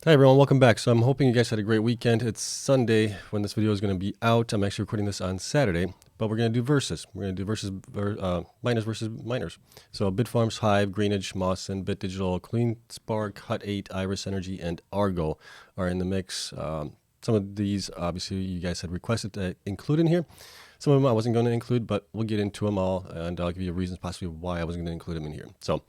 Hi everyone, welcome back. So I'm hoping you guys had a great weekend. It's Sunday when this video is going to be out. I'm actually recording this on Saturday, but we're going to do versus. We're going to do miners versus miners. So Bitfarms, Hive, Greenidge, Mawson, BitDigital, CleanSpark, Hut 8, Iris Energy, and Argo are in the mix. Some of these, obviously, you guys had requested to include in here. Some of them I wasn't going to include, but we'll get into them all, and I'll give you reasons possibly why I wasn't going to include them in here. So,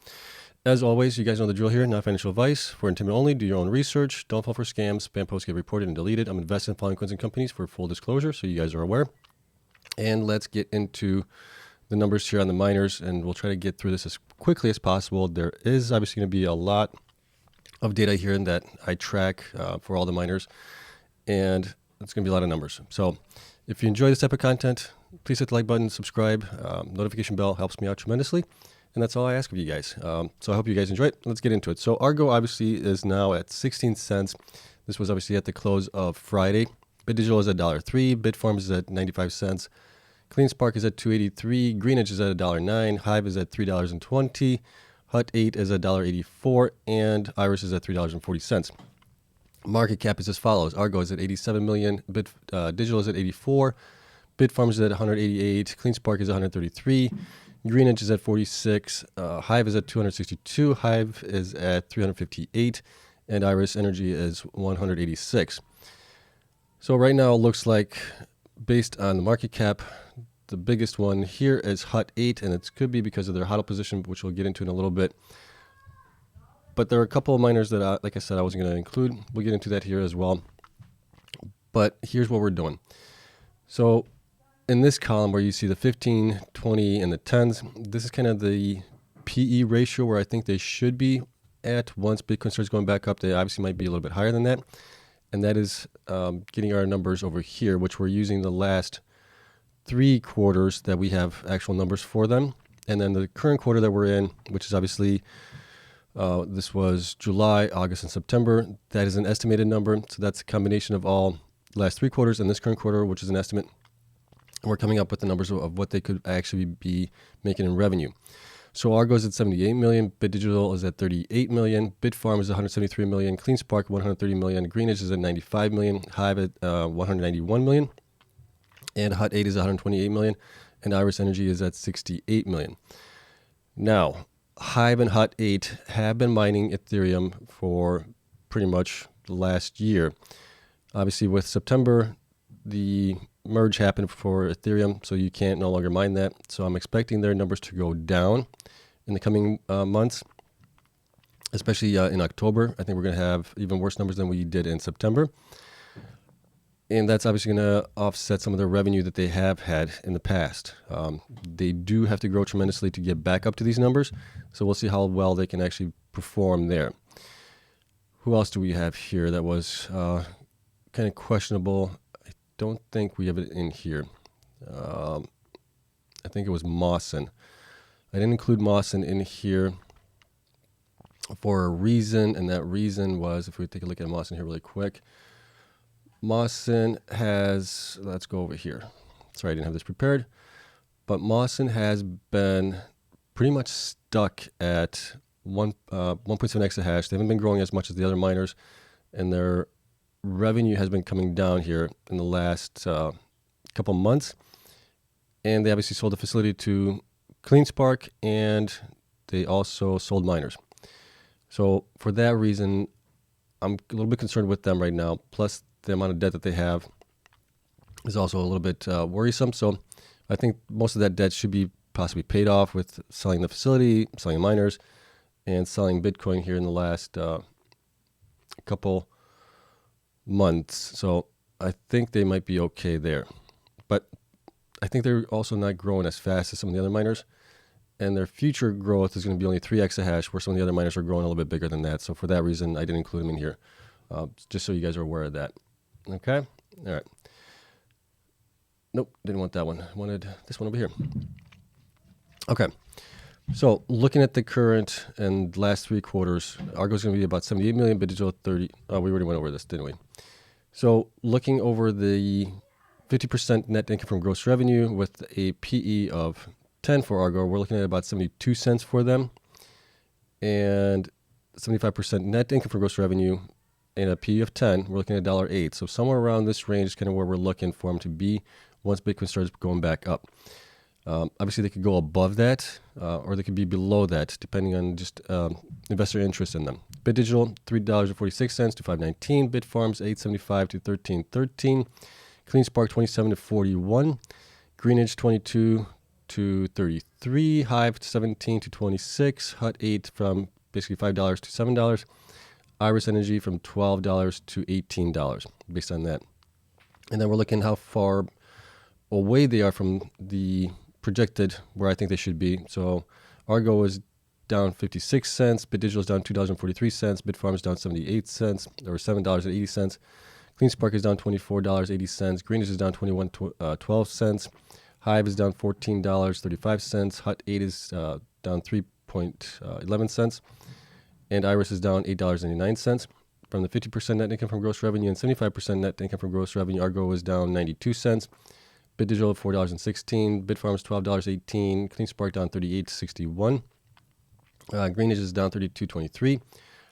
as always, you guys know the drill here. Not financial advice. For intimate only, do your own research. Don't fall for scams. Spam posts get reported and deleted. I'm invested in following coins and companies for full disclosure, so you guys are aware. And let's get into the numbers here on the miners, and we'll try to get through this as quickly as possible. There is obviously going to be a lot of data here that I track for all the miners, and it's going to be a lot of numbers. So if you enjoy this type of content, please hit the like button, subscribe. Notification bell helps me out tremendously. And that's all I ask of you guys. So I hope you guys enjoy it. Let's get into it. So Argo obviously is now at 16 cents. This was obviously at the close of Friday. BitDigital is at $1.03. Bitfarms is at 95 cents. CleanSpark is at 283. Greenidge is at $1.09. Hive is at $3.20. Hut 8 is at $1.84. And Iris is at $3.40. Market cap is as follows. Argo is at 87 million. Digital is at 84. Bitfarms is at 188. CleanSpark is 133. Greenidge is at 46, Hive is at 262, Hive is at 358, and Iris Energy is 186. So right now it looks like, based on the market cap, the biggest one here is Hut 8, and it could be because of their HODL position, which we'll get into in a little bit. But there are a couple of miners that, like I said, I wasn't going to include. We'll get into that here as well. But here's what we're doing. So in this column where you see the 15, 20, and the 10s, this is kind of the PE ratio where I think they should be at once Bitcoin starts going back up. They obviously might be a little bit higher than that. And that is getting our numbers over here, which we're using the last 3 quarters that we have actual numbers for them. And then the current quarter that we're in, which is obviously, this was July, August, and September. That is an estimated number. So that's a combination of all last 3 quarters and this current quarter, which is an estimate. And we're coming up with the numbers of what they could actually be making in revenue. So Argo is at 78 million, BitDigital is at 38 million, Bitfarm is 173 million, CleanSpark 130 million, Greenidge is at 95 million, Hive at 191 million, and Hut 8 is 128 million, and Iris Energy is at 68 million. Now, Hive and Hut 8 have been mining Ethereum for pretty much the last year. Obviously, with September, the merge happened for Ethereum, so you can't no longer mine that. So I'm expecting their numbers to go down in the coming months, especially in October. I think we're going to have even worse numbers than we did in September. And that's obviously going to offset some of the revenue that they have had in the past. They do have to grow tremendously to get back up to these numbers. So we'll see how well they can actually perform there. Who else do we have here that was kind of questionable? Don't think we have it in here. I think it was Mawson. I didn't include Mawson in here for a reason, and that reason was, if we take a look at Mawson here really quick, Mawson has, let's go over here. Sorry, I didn't have this prepared, but Mawson has been pretty much stuck at 1.7 exahash. They haven't been growing as much as the other miners, and their revenue has been coming down here in the last couple months, and they obviously sold the facility to CleanSpark, and they also sold miners. So for that reason, I'm a little bit concerned with them right now. Plus, the amount of debt that they have is also a little bit worrisome. So I think most of that debt should be possibly paid off with selling the facility, selling miners, and selling Bitcoin here in the last couple months. So I think they might be okay there. But I think they're also not growing as fast as some of the other miners. And their future growth is going to be only 3 exahash, where some of the other miners are growing a little bit bigger than that. So for that reason, I didn't include them in here, just so you guys are aware of that. Okay? All right. Nope, didn't want that one. I wanted this one over here. Okay. So looking at the current and last 3 quarters, Argo is going to be about 78 million, BitDigital 30. Oh, we already went over this, didn't we? So looking over the 50% net income from gross revenue with a PE of 10 for Argo, we're looking at about 72 cents for them, and 75% net income from gross revenue and a P of 10, we're looking at $1.08. So somewhere around this range is kind of where we're looking for them to be once Bitcoin starts going back up. Obviously, they could go above that, or they could be below that, depending on just investor interest in them. BitDigital, $3.46 to $5.19. Bitfarms, $8.75 to $13.13. CleanSpark, $27 to $41. Greenidge, $22 to $33. Hive, $17 to $26. Hut 8 from basically $5 to $7. Iris Energy from $12 to $18, based on that. And then we're looking how far away they are from the projected where I think they should be. So Argo is down 56 cents, BitDigital is down $2.43, Bitfarms is down 78 cents, or $7.80. CleanSpark is down $24.80, Greenidge is down 12 cents, Hive is down $14.35, Hut 8 is down 3.11 cents, and Iris is down $8.99. From the 50% net income from gross revenue and 75% net income from gross revenue, Argo is down 92 cents. BitDigital $4.16, Bitfarms $12.18, CleanSpark down 38.61. Greenidge is down 32.23.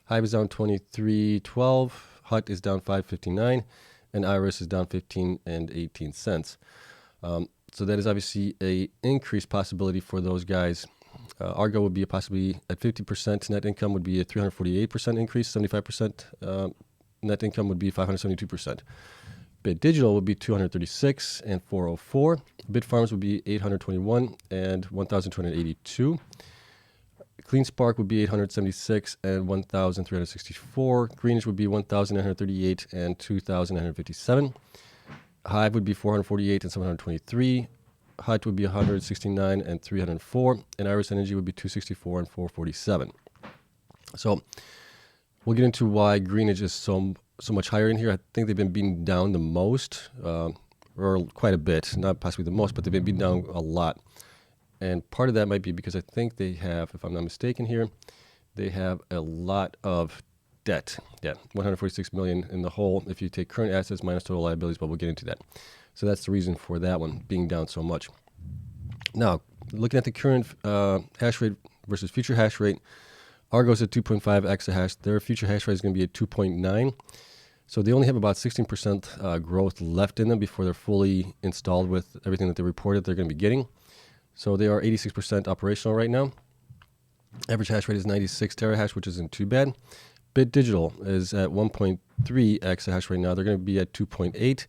Hive is down 23.12. Hut is down 5.59, and Iris is down 15 and 18 cents. So that is obviously a increased possibility for those guys. Argo would be possibly at 50% net income would be a 348% increase. 75% net income would be 572%. BitDigital would be 236 and 404. Bitfarms would be 821 and 1,282. CleanSpark would be 876 and 1,364. Greenidge would be 1,938 and 2,957. Hive would be 448 and 723. Hut would be 169 and 304. And Iris Energy would be 264 and 447. So we'll get into why Greenidge is so much higher in here. I think they've been beaten down the most, or quite a bit, not possibly the most, but they've been beaten down a lot. And part of that might be because I think they have, if I'm not mistaken here, they have a lot of debt. Yeah, 146 million in the hole if you take current assets minus total liabilities, but we'll get into that. So that's the reason for that one being down so much. Now, looking at the current hash rate versus future hash rate, Argo's at 2.5 exahash. Their future hash rate is going to be at 2.9. So they only have about 16% growth left in them before they're fully installed with everything that they reported they're going to be getting. So they are 86% operational right now. Average hash rate is 96 terahash, which isn't too bad. BitDigital is at 1.3 exahash right now. They're going to be at 2.8.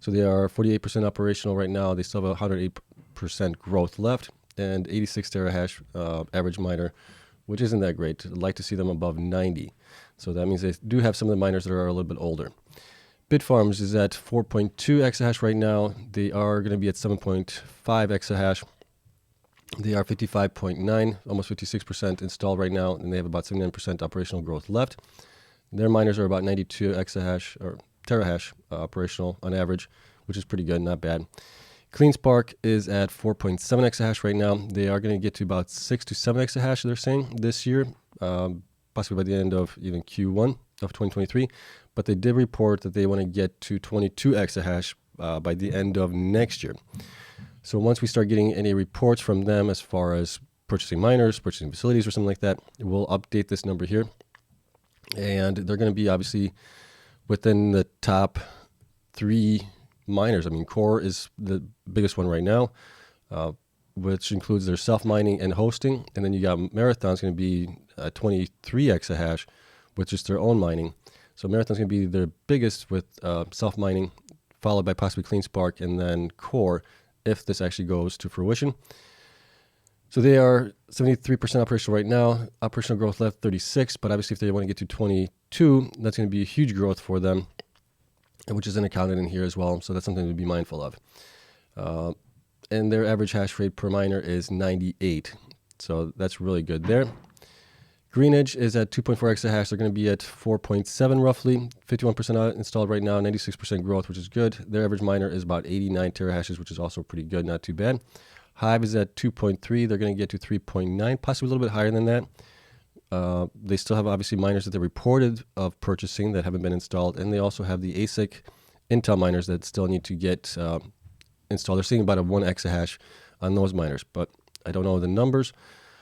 So they are 48% operational right now. They still have 108% growth left and 86 terahash average miner, which isn't that great. I'd like to see them above 90. So that means they do have some of the miners that are a little bit older. Bitfarms is at 4.2 exahash right now. They are going to be at 7.5 exahash. They are 55.9, almost 56% installed right now, and they have about 79% operational growth left. Their miners are about 92 exahash or terahash operational on average, which is pretty good, not bad. CleanSpark is at 4.7 exahash right now. They are going to get to about 6 to 7 exahash, they're saying, this year, possibly by the end of even Q1 of 2023. But they did report that they want to get to 22 exahash by the end of next year. So once we start getting any reports from them as far as purchasing miners, purchasing facilities or something like that, we'll update this number here. And they're going to be obviously within the top 3 miners. I mean, Core is the biggest one right now, which includes their self-mining and hosting. And then you got Marathon's going to be 23 exahash with just their own mining. So Marathon's going to be their biggest with self-mining, followed by possibly CleanSpark and then Core, if this actually goes to fruition. So they are 73% operational right now. Operational growth left 36, but obviously if they want to get to 22, that's going to be a huge growth for them, which isn't accounted in here as well. So that's something to be mindful of. And their average hash rate per miner is 98. So that's really good there. Greenidge is at 2.4 exahash. They're going to be at 4.7 roughly, 51% installed right now, 96% growth, which is good. Their average miner is about 89 terahashes, which is also pretty good, not too bad. Hive is at 2.3. They're going to get to 3.9, possibly a little bit higher than that. They still have obviously miners that they reported of purchasing that haven't been installed, and they also have the ASIC Intel miners that still need to get installed. They're seeing about a 1 exahash on those miners, but I don't know the numbers,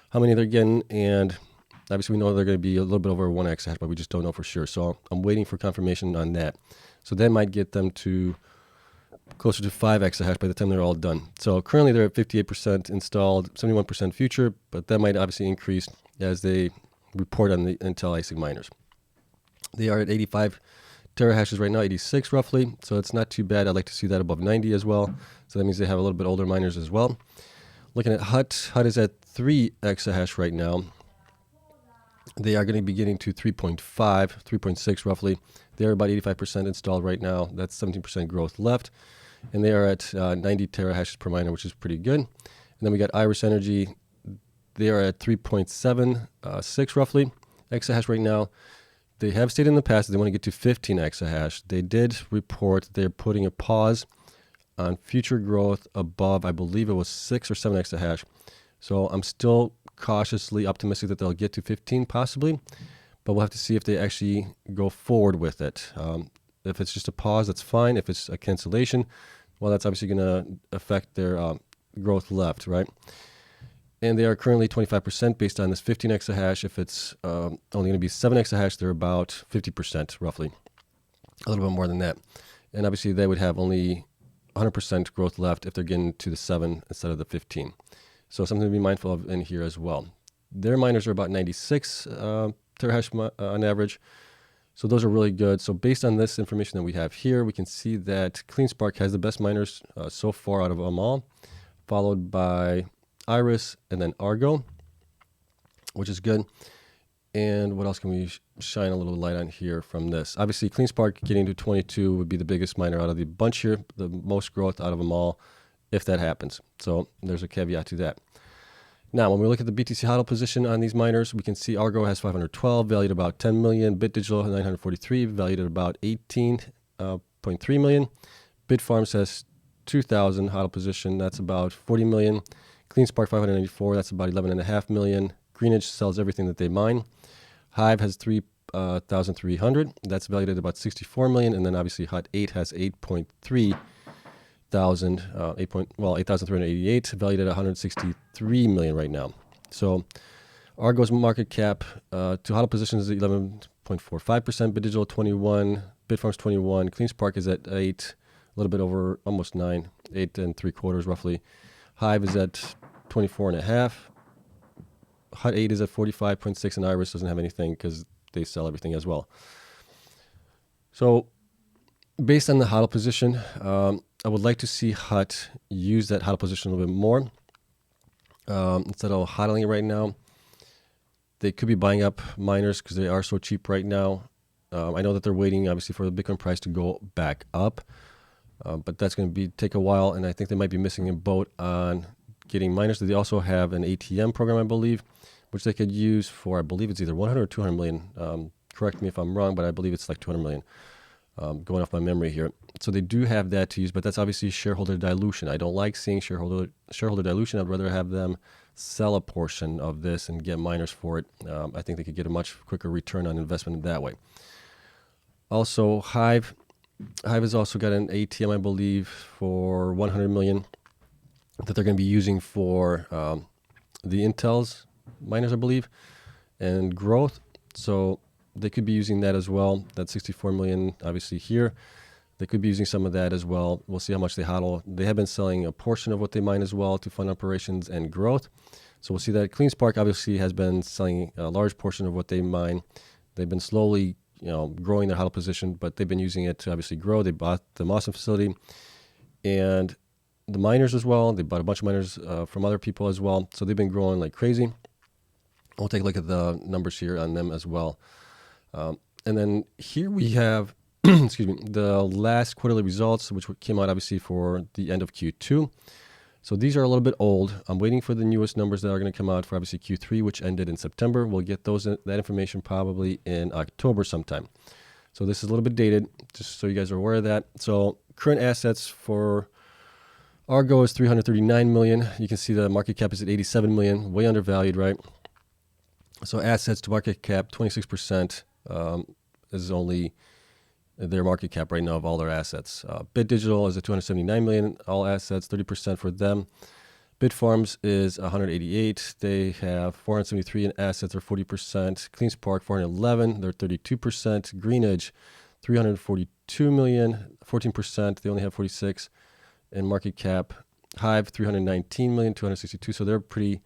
how many they're getting, and Obviously, we know they're going to be a little bit over 1 exahash, but we just don't know for sure. So I'm waiting for confirmation on that. So that might get them to closer to 5 exahash by the time they're all done. So currently they're at 58% installed, 71% future, but that might obviously increase as they report on the Intel ASIC miners. They are at 85 terahashes right now, 86 roughly, so it's not too bad. I'd like to see that above 90 as well. So that means they have a little bit older miners as well. Looking at HUT is at 3 exahash right now. They are going to be getting to 3.5, 3.6 roughly. They're about 85% installed right now. That's 17% growth left. And they are at 90 terahashes per miner, which is pretty good. And then we got Iris Energy. They are at 3.76 roughly exahash right now. They have stated in the past that they want to get to 15 exahash. They did report they're putting a pause on future growth above, I believe it was 6 or 7 exahash. So I'm still cautiously optimistic that they'll get to 15 possibly, but we'll have to see if they actually go forward with it. If it's just a pause, that's fine. If it's a cancellation, well, that's obviously going to affect their growth left, right? And they are currently 25% based on this 15 exahash. If it's only going to be 7 exahash, they're about 50% roughly, a little bit more than that. And obviously they would have only 100% growth left if they're getting to the 7 instead of the 15. So something to be mindful of in here as well. Their miners are about 96 terahash on average. So those are really good. So based on this information that we have here, we can see that CleanSpark has the best miners so far out of them all, followed by Iris and then Argo, which is good. And what else can we shine a little light on here from this? Obviously, CleanSpark getting to 22 would be the biggest miner out of the bunch here, the most growth out of them all, if that happens. So there's a caveat to that. Now, when we look at the BTC Huddle position on these miners, we can see Argo has 512, valued at about 10 million. BitDigital 943, valued at about 18.3 million. Bitfarms has 2,000 Huddle position, that's about 40 million. CleanSpark 594, that's about 11.5 million. Greenidge sells everything that they mine. Hive has 3,300, that's valued at about 64 million. And then obviously Hut 8 has 8.3 thousand, 8,388, valued at 163 million right now. So Argo's market cap to Huddle position is 11.45%, BitDigital 21, Bitfarms 21, CleanSpark is at 8, a little bit over, almost 9, 8 3/4 roughly. Hive is at 24.5. Hut 8 is at 45.6, and Iris doesn't have anything because they sell everything as well. So based on the Huddle position, I would like to see Hut use that Huddle position a little bit more. Instead of hodling it right now, they could be buying up miners because they are so cheap right now. I know that they're waiting, obviously, for the Bitcoin price to go back up, but that's going to take a while, and I think they might be missing a boat on getting miners. They also have an ATM program, I believe, which they could use for, I believe it's either 100 or 200 million. Correct me if I'm wrong, but I believe it's like 200 million. Going off my memory here. So they do have that to use, but that's obviously shareholder dilution. I don't like seeing shareholder dilution. I'd rather have them sell a portion of this and get miners for it. I think they could get a much quicker return on investment that way. Also, Hive has also got an ATM, I believe, for 100 million that they're going to be using for the Intel's miners, I believe, and growth. So they could be using that as well. That's 64 million, obviously, here. They could be using some of that as well. We'll see how much they hodl. They have been selling a portion of what they mine as well to fund operations and growth. So we'll see that. CleanSpark obviously has been selling a large portion of what they mine. They've been slowly, growing their hodl position, but they've been using it to obviously grow. They bought the Mawson facility and the miners as well. They bought a bunch of miners from other people as well. So they've been growing like crazy. We'll take a look at the numbers here on them as well. And then here we have, the last quarterly results, which came out obviously for the end of Q2. So these are a little bit old. I'm waiting for the newest numbers that are going to come out for obviously Q3, which ended in September. We'll get that information probably in October sometime. So this is a little bit dated, just so you guys are aware of that. So current assets for Argo is 339 million. You can see the market cap is at 87 million, way undervalued, right? So assets to market cap, 26%. Is only their market cap right now of all their assets. BitDigital is at 279 million, all assets, 30% for them. Bitfarms is 188. They have 473 in assets, or 40%. CleanSpark 411, they're 32%. Greenidge 342 million, 14%. They only have 46 in market cap. Hive 319 million, 262. So they're pretty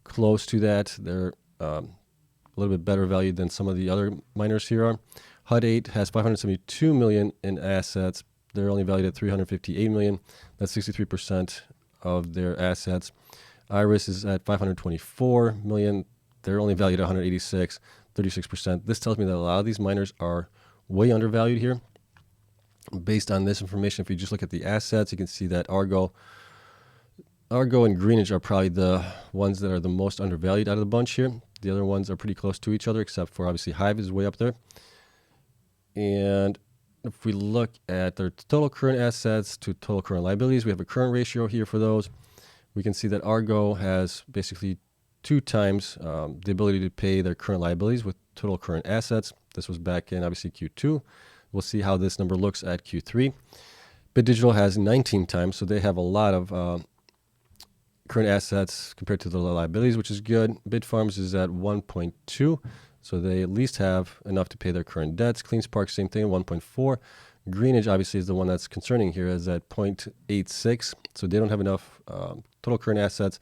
close to that. They're a little bit better valued than some of the other miners here are. HUD8 has 572 million in assets. They're only valued at 358 million. That's 63% of their assets. Iris is at 524 million. They're only valued at 186, 36%. This tells me that a lot of these miners are way undervalued here. Based on this information, if you just look at the assets, you can see that Argo and Greenidge are probably the ones that are the most undervalued out of the bunch here. The other ones are pretty close to each other, except for obviously Hive is way up there. And if we look at their total current assets to total current liabilities, we have a current ratio here for those. We can see that Argo has basically 2 times the ability to pay their current liabilities with total current assets. This was back in obviously Q2. We'll see how this number looks at Q3. BitDigital has 19 times, so they have a lot of current assets compared to the liabilities, which is good. Bitfarms is at 1.2. So they at least have enough to pay their current debts. CleanSpark, same thing, 1.4. Greenidge, obviously, is the one that's concerning here, is at 0.86. So they don't have enough total current assets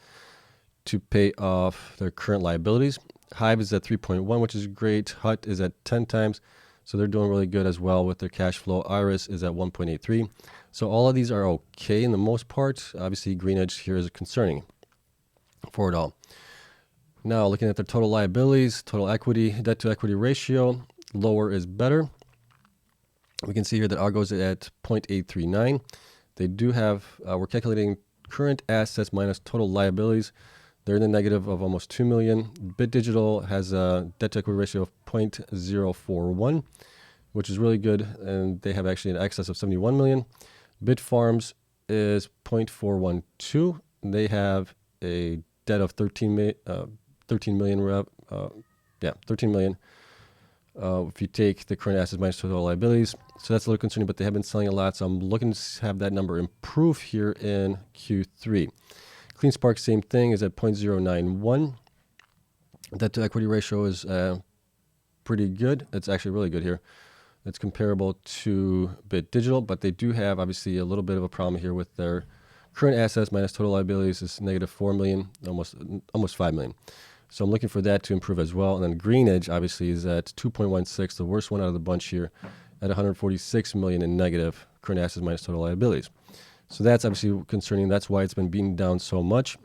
to pay off their current liabilities. Hive is at 3.1, which is great. HUT is at 10 times. So they're doing really good as well with their cash flow. Iris is at 1.83. So all of these are okay in the most part. Obviously, Greenidge here is concerning for it all. Now, looking at their total liabilities, total equity, debt to equity ratio, lower is better. We can see here that Argo is at 0.839. They do have, we're calculating current assets minus total liabilities. They're in the negative of almost 2 million. BitDigital has a debt to equity ratio of 0.041, which is really good. And they have actually an excess of 71 million. Bitfarms is 0.412. They have a debt of 13 million. 13 million. If you take the current assets minus total liabilities, so that's a little concerning. But they have been selling a lot, so I'm looking to have that number improve here in Q3. CleanSpark, same thing, is at 0.091. Debt to equity ratio is pretty good. It's actually really good here. It's comparable to BitDigital, but they do have obviously a little bit of a problem here with their current assets minus total liabilities is negative 4 million, almost 5 million. So I'm looking for that to improve as well. And then Greenidge obviously is at 2.16, the worst one out of the bunch here, at 146 million in negative current assets minus total liabilities. So that's obviously concerning. That's why it's been beaten down so much,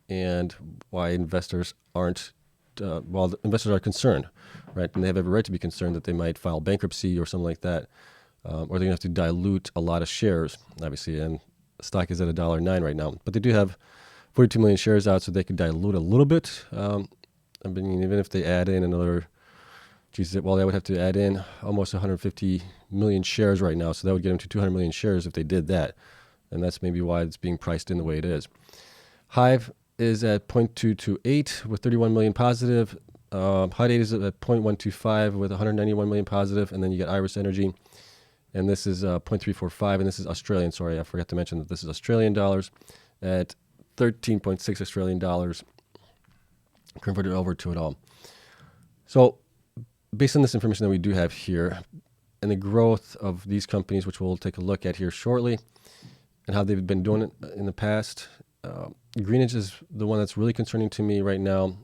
and why investors aren't. The investors are concerned, right? And they have every right to be concerned that they might file bankruptcy or something like that, or they're going to have to dilute a lot of shares, obviously. And the stock is at $1.09 right now, but they do have 42 million shares out, so they could dilute a little bit. I mean, even if they add in another, they would have to add in almost 150 million shares right now, so that would get them to 200 million shares if they did that, and that's maybe why it's being priced in the way it is. Hive is at 0.228 with 31 million positive. HUD8 is at 0.125 with 191 million positive, and then you get Iris Energy, and this is 0.345, and this is Australian. Sorry, I forgot to mention that this is Australian dollars at 13.6 Australian dollars converted over to it all. So based on this information that we do have here and the growth of these companies, which we'll take a look at here shortly, and how they've been doing it in the past, Greenidge is the one that's really concerning to me right now.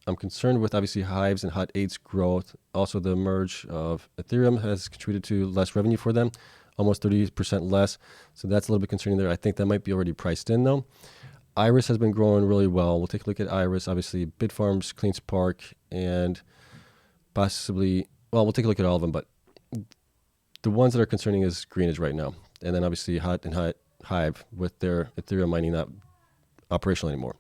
I'm concerned with obviously Hive's and HUD8's growth. Also, the merge of Ethereum has contributed to less revenue for them, almost 30% less. So that's a little bit concerning there. I think that might be already priced in though. Iris has been growing really well. We'll take a look at Iris, obviously Bitfarms, CleanSpark, and possibly, well, we'll take a look at all of them, but the ones that are concerning is Greenidge right now. And then obviously HUD and Hive with their Ethereum mining not operational anymore.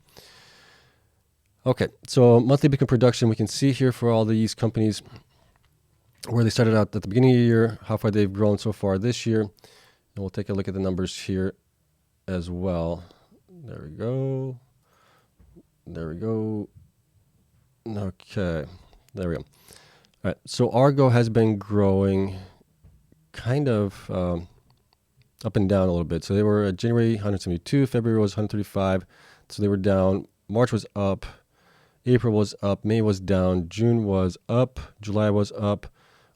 Okay, so monthly Bitcoin production, we can see here for all these companies where they started out at the beginning of the year, how far they've grown so far this year. And we'll take a look at the numbers here as well. There we go. There we go. Okay, there we go. All right, so Argo has been growing kind of up and down a little bit. So they were at January 172, February was 135. So they were down. March was up. April was up. May was down. June was up. July was up.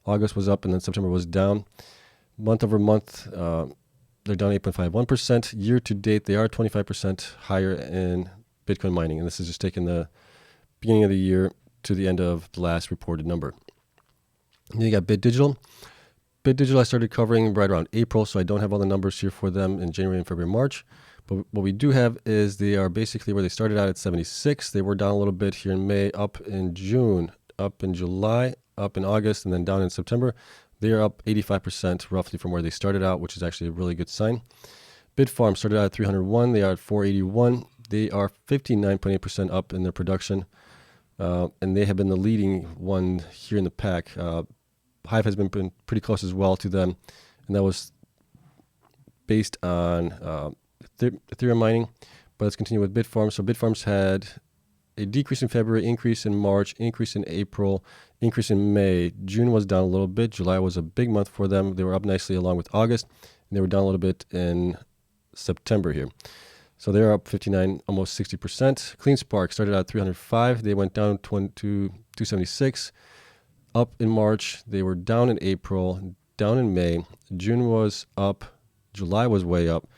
August was up. And then September was down. Month over month, they're down 8.51%. Year to date, they are 25% higher in Bitcoin mining. And this is just taking the beginning of the year to the end of the last reported number. And then you got BitDigital. BitDigital I started covering right around April, so I don't have all the numbers here for them in January and February, March. But what we do have is they are basically where they started out at 76. They were down a little bit here in May, up in June, up in July, up in August, and then down in September. They are up 85% roughly from where they started out, which is actually a really good sign. Bitfarm started out at 301. They are at 481. They are 59.8% up in their production, and they have been the leading one here in the pack. Hive has been pretty close as well to them, and that was based on Ethereum mining. But let's continue with Bitfarms. So Bitfarms had a decrease in February, increase in March, increase in April, increase in May. June was down a little bit. July was a big month for them. They were up nicely along with August, and they were down a little bit in September here. So they're up 59, almost 60%. CleanSpark started out at 305. They went down to 276. Up in March. They were down in April, down in May. June was up. July was way up.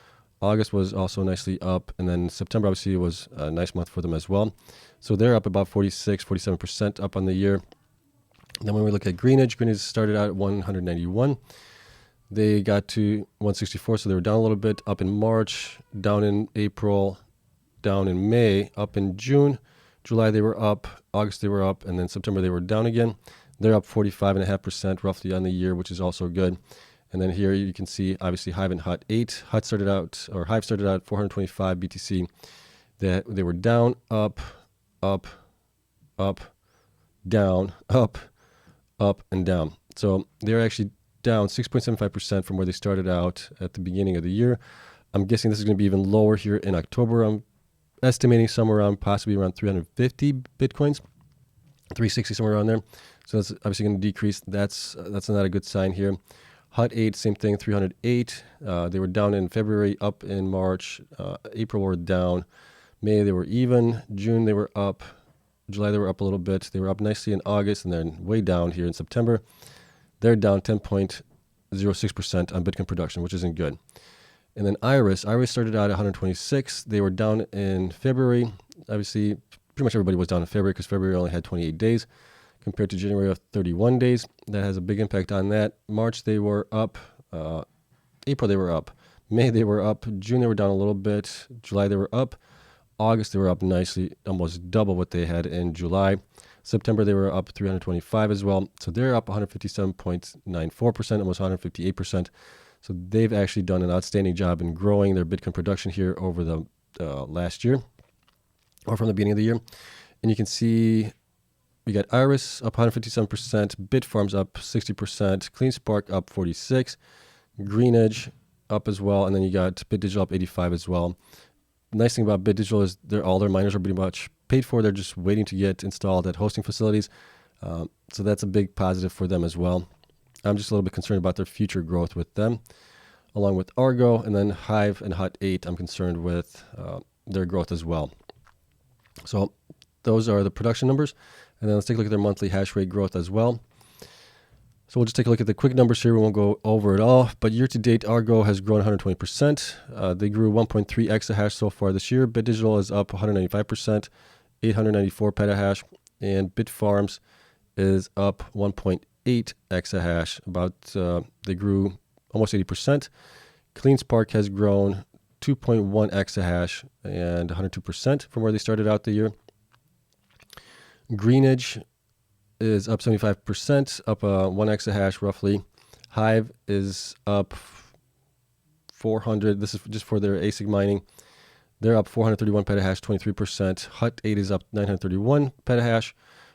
August was also nicely up. And then September, obviously, was a nice month for them as well. So they're up about 46, 47% up on the year. And then when we look at Greenidge started out at 191. They got to 164, so they were down a little bit. Up in March, down in April, down in May, up in June. July, they were up. August, they were up. And then September, they were down again. They're up 45.5% roughly on the year, which is also good. And then here you can see, obviously, Hive and Hut 8. Hive started out at 425 BTC. They were down, up, up, up, down, up, and down. So they're actually down 6.75% from where they started out at the beginning of the year. I'm guessing this is going to be even lower here in October. I'm estimating somewhere around, possibly around 350 Bitcoins, 360, somewhere around there. So that's obviously going to decrease. That's not a good sign here. Hut 8, same thing, 308. They were down in February, up in March. April were down. May they were even. June they were up. July they were up a little bit. They were up nicely in August, and then way down here in September. They're down 10.06% on Bitcoin production, which isn't good. And then Iris started out at 126. They were down in February. Obviously, pretty much everybody was down in February because February only had 28 days compared to January of 31 days. That has a big impact on that. March, they were up. April, they were up. May, they were up. June, they were down a little bit. July, they were up. August, they were up nicely, almost double what they had in July. September, they were up 325 as well. So they're up 157.94%, almost 158%. So they've actually done an outstanding job in growing their Bitcoin production here over the last year, or from the beginning of the year. And you can see we got Iris up 157%, Bitfarms up 60%, CleanSpark up 46%, Greenidge up as well, and then you got BitDigital up 85% as well. The nice thing about BitDigital is all their miners are pretty much paid for. They're just waiting to get installed at hosting facilities. So that's a big positive for them as well. I'm just a little bit concerned about their future growth with them, along with Argo, and then Hive and Hut 8. I'm concerned with their growth as well. So those are the production numbers. And then let's take a look at their monthly hash rate growth as well. So we'll just take a look at the quick numbers here. We won't go over it all. But year to date, Argo has grown 120%. They grew 1.3 exahash so far this year. BitDigital is up 195%, 894 petahash. And Bitfarms is up 1.8 exahash. They grew almost 80%. CleanSpark has grown 2.1 exahash and 102% from where they started out the year. Greenidge is up 75%, up 1 exahash roughly. Hive is up 400. This is just for their ASIC mining. They're up 431 petahash, 23%. Hut 8 is up 931 petahash,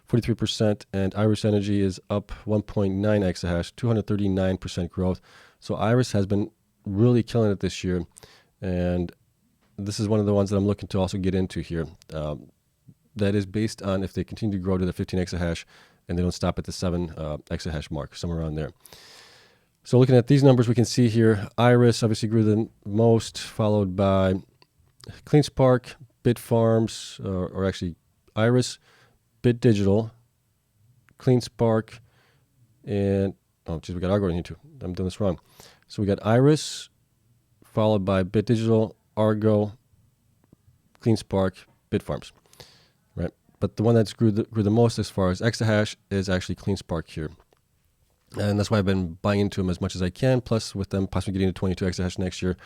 43%. And Iris Energy is up 1.9 exahash, 239% growth. So Iris has been really killing it this year. And this is one of the ones that I'm looking to also get into here. That is based on if they continue to grow to the 15 exahash and they don't stop at the 7 exahash mark, somewhere around there. So looking at these numbers, we can see here, Iris obviously grew the most, followed by CleanSpark, Bitfarms, or actually Iris, Bit Digital, CleanSpark, and oh geez, we got Argo in here too. I'm doing this wrong. So we got Iris, followed by Bit Digital, Argo, CleanSpark, Bitfarms, right? But the one that's grew the most as far as exahash is actually CleanSpark here. And that's why I've been buying into them as much as I can. Plus, with them possibly getting to 22 exahash next year,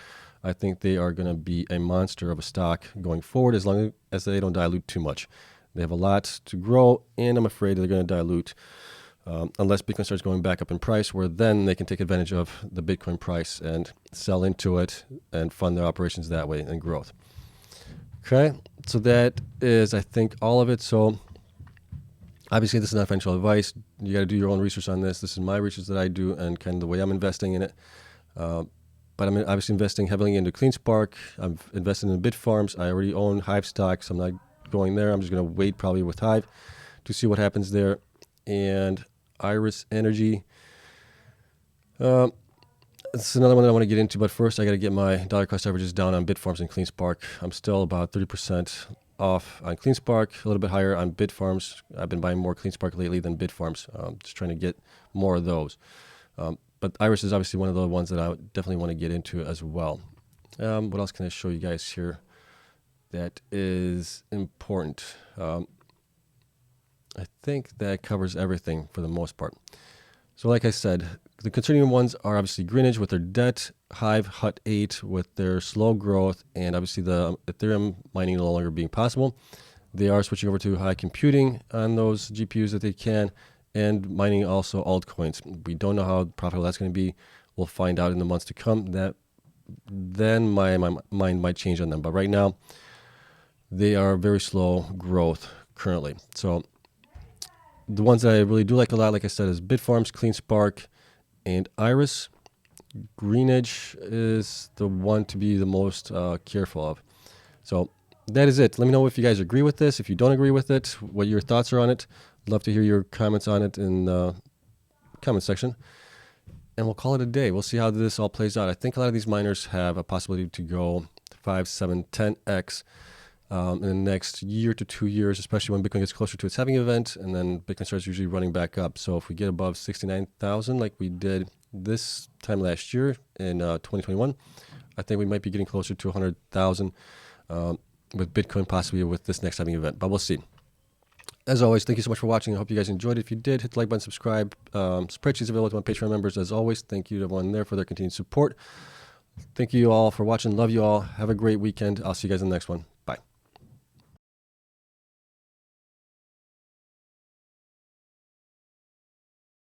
I think they are going to be a monster of a stock going forward as long as they don't dilute too much. They have a lot to grow, and I'm afraid they're going to dilute unless Bitcoin starts going back up in price, where then they can take advantage of the Bitcoin price and sell into it and fund their operations that way and growth. Okay, so that is, I think, all of it. So obviously, this is not financial advice. You got to do your own research on this. This is my research that I do and kind of the way I'm investing in it. But I'm obviously investing heavily into CleanSpark. I'm investing in Bitfarms. I already own Hive stock, so I'm not going there. I'm just going to wait probably with Hive to see what happens there. And Iris Energy. This is another one that I want to get into, but first I got to get my dollar cost averages down on Bitfarms and CleanSpark. I'm still about 30% off on CleanSpark, a little bit higher on Bitfarms. I've been buying more CleanSpark lately than Bitfarms, just trying to get more of those. But Iris is obviously one of the ones that I definitely want to get into as well. What else can I show you guys here that is important? I think that covers everything for the most part. So like I said, the concerning ones are obviously Greenwich with their debt, Hive, Hut8 with their slow growth, and obviously the Ethereum mining no longer being possible. They are switching over to high computing on those GPUs that they can, and mining also altcoins. We don't know how profitable that's going to be. We'll find out in the months to come. Then my mind might change on them. But right now, they are very slow growth currently. So the ones that I really do like a lot, like I said, is Bitfarms, CleanSpark, and Iris. Greenwich is the one to be the most careful of. So that is it. Let me know if you guys agree with this. If you don't agree with it, what your thoughts are on it. Love to hear your comments on it in the comment section. And we'll call it a day. We'll see how this all plays out. I think a lot of these miners have a possibility to go 5, 7, 10x in the next year to 2 years, especially when Bitcoin gets closer to its halving event, and then Bitcoin starts usually running back up. So if we get above 69,000 like we did this time last year in 2021, I think we might be getting closer to 100,000 with Bitcoin possibly with this next halving event, but we'll see. As always, thank you so much for watching. I hope you guys enjoyed it. If you did, hit the like button, subscribe. Spreadsheets available to my Patreon members. As always, thank you to everyone there for their continued support. Thank you all for watching. Love you all. Have a great weekend. I'll see you guys in the next one.